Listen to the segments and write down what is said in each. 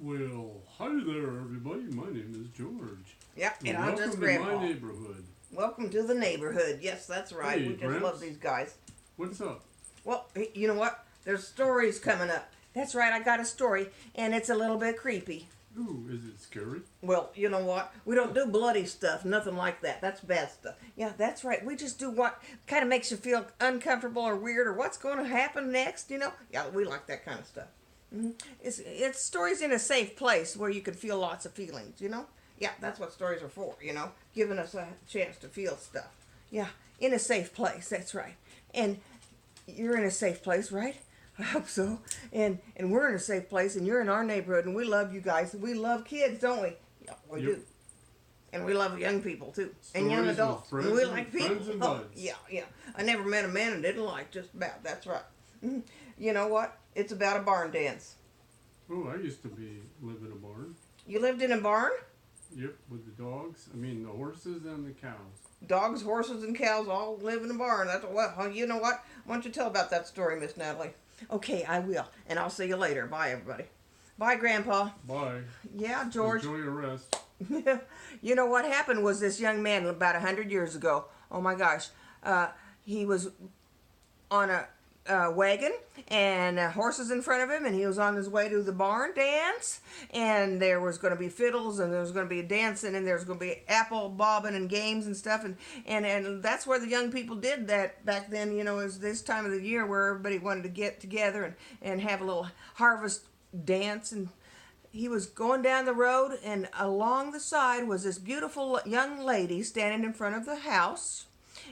Well, hi there, everybody. My name is George. Yep, and I'm Welcome just to Grandpa. my neighborhood. Welcome to the neighborhood. Yes, that's right. Hey, We just Gramps. love these guys. What's up? Well, you know what? There's stories coming up. That's right, I got a story, and it's a little bit creepy. Ooh, is it scary? Well, you know what? We don't do bloody stuff, nothing like that. That's bad stuff. Yeah, that's right. We just do what kind of makes you feel uncomfortable or weird or what's going to happen next, you know? Yeah, we like that kind of stuff. It's stories in a safe place where you can feel lots of feelings, you know? Yeah, that's what stories are for, you know? Giving us a chance to feel stuff. Yeah, in a safe place, that's right. And you're in a safe place, right? I hope so. And we're in a safe place, and you're in our neighborhood, and we love you guys. We love kids, don't we? Yeah, we Yep. do. And we love young people too, and young Stories with adults. friends And we and- like people. friends and Oh, buds. yeah. I never met a man I didn't like. Just about. That's right. You know what? It's about a barn dance. Oh, I used to live in a barn. You lived in a barn? Yep, with the dogs. I mean, the horses and the cows. Dogs, horses, and cows all live in a barn. That's what. You know what? Why don't you tell about that story, Miss Natalie? Okay, I will, and I'll see you later. Bye, everybody. Bye, Grandpa. Bye. Yeah, George. Enjoy your rest. You know what happened was this young man about 100 years ago. Oh my gosh, he was on a wagon and horses in front of him, and he was on his way to the barn dance, and there was going to be fiddles, and there was going to be dancing, and there was going to be apple bobbing and games and stuff, and that's where the young people did that back then. You know, it was this time of the year where everybody wanted to get together and have a little harvest dance. And he was going down the road, and along the side was this beautiful young lady standing in front of the house.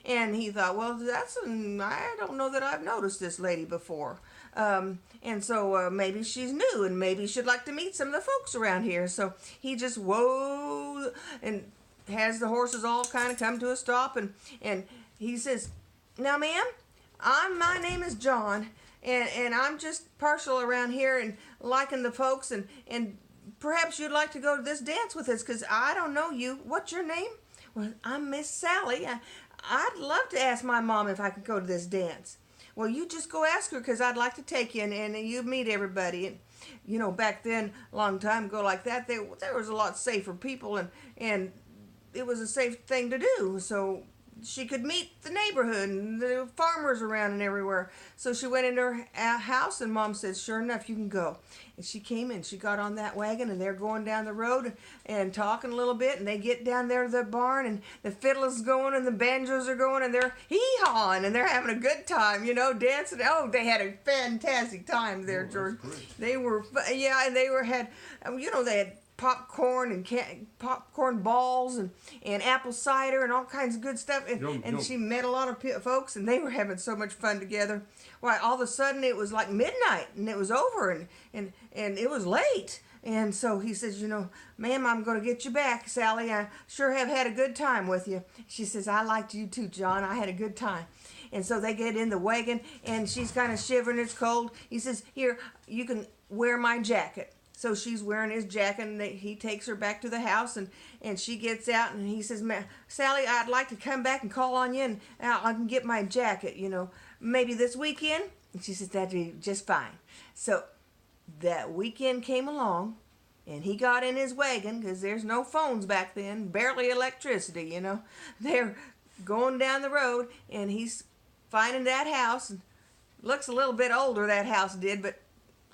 And he thought, well, I don't know that I've noticed this lady before. And so maybe she's new, and maybe she'd like to meet some of the folks around here. So he just whoa and has the horses all kind of come to a stop. And he says, now, ma'am, my name is John, and I'm just partial around here and liking the folks, and perhaps you'd like to go to this dance with us, because I don't know you. What's your name? Well, I'm Miss Sally. I'd love to ask my mom if I could go to this dance. Well, you just go ask her, because I'd like to take you, and you meet everybody. And, you know, back then, a long time ago like that, there was a lot safer people, and it was a safe thing to do. So she could meet the neighborhood and the farmers around and everywhere. So she went into her house, and Mom said, sure enough, you can go. And she came in, she got on that wagon, and they're going down the road and talking a little bit, and they get down there to the barn, and the fiddle's going, and the banjos are going, and they're hee-hawing, and they're having a good time, you know, dancing. Oh, they had a fantastic time there, George. They were, yeah, and they had, you know, they had popcorn and popcorn balls and apple cider and all kinds of good stuff. And she met a lot of folks, and they were having so much fun together. Why, all of a sudden it was like midnight, and it was over, and it was late. And so he says, you know, ma'am, I'm going to get you back, Sally. I sure have had a good time with you. She says, I liked you too, John. I had a good time. And so they get in the wagon, and she's kind of shivering. It's cold. He says, here, you can wear my jacket. So she's wearing his jacket, and he takes her back to the house, and she gets out, and he says, Sally, I'd like to come back and call on you, and I can get my jacket, you know, maybe this weekend. And she says, that'd be just fine. So that weekend came along, and he got in his wagon, because there's no phones back then, barely electricity, you know. They're going down the road, and he's finding that house. And looks a little bit older, that house did, but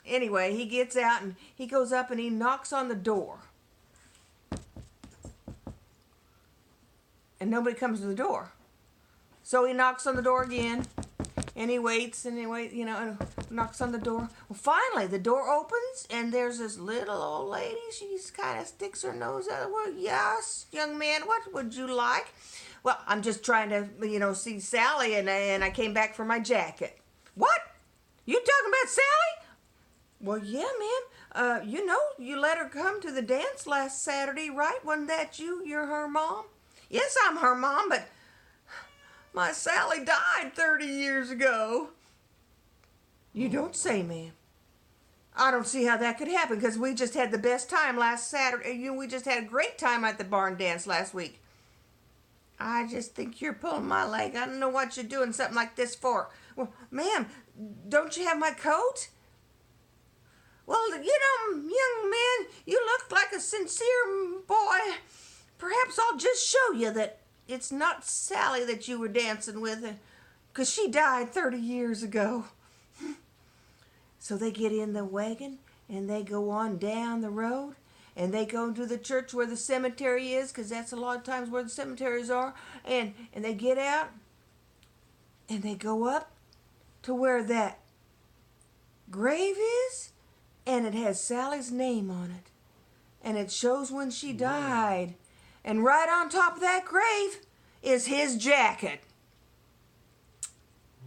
anyway, he gets out, and he goes up, and he knocks on the door. And nobody comes to the door. So he knocks on the door again, and he waits, you know, and knocks on the door. Well, finally, the door opens, and there's this little old lady. She kind of sticks her nose out. Well, yes, young man, what would you like? Well, I'm just trying to, you know, see Sally, and I came back for my jacket. What? You talking about Sally? Well, yeah, ma'am. You know, you let her come to the dance last Saturday, right? Wasn't that you? You're her mom? Yes, I'm her mom, but my Sally died 30 years ago. You don't say, ma'am. I don't see how that could happen, because we just had the best time last Saturday. We just had a great time at the barn dance last week. I just think you're pulling my leg. I don't know what you're doing something like this for. Well, ma'am, don't you have my coat? Well, you know, young man, a sincere boy, perhaps I'll just show you that it's not Sally that you were dancing with, 'cause she died 30 years ago. So they get in the wagon and they go on down the road and they go to the church where the cemetery is, 'cause that's a lot of times where the cemeteries are. And they get out and they go up to where that grave is, and it has Sally's name on it. And it shows when she died. And right on top of that grave is his jacket.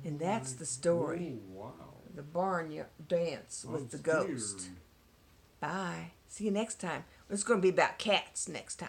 And that's the story. Oh, wow. The barn dance with the I'm ghost. scared. Bye. See you next time. It's going to be about cats next time.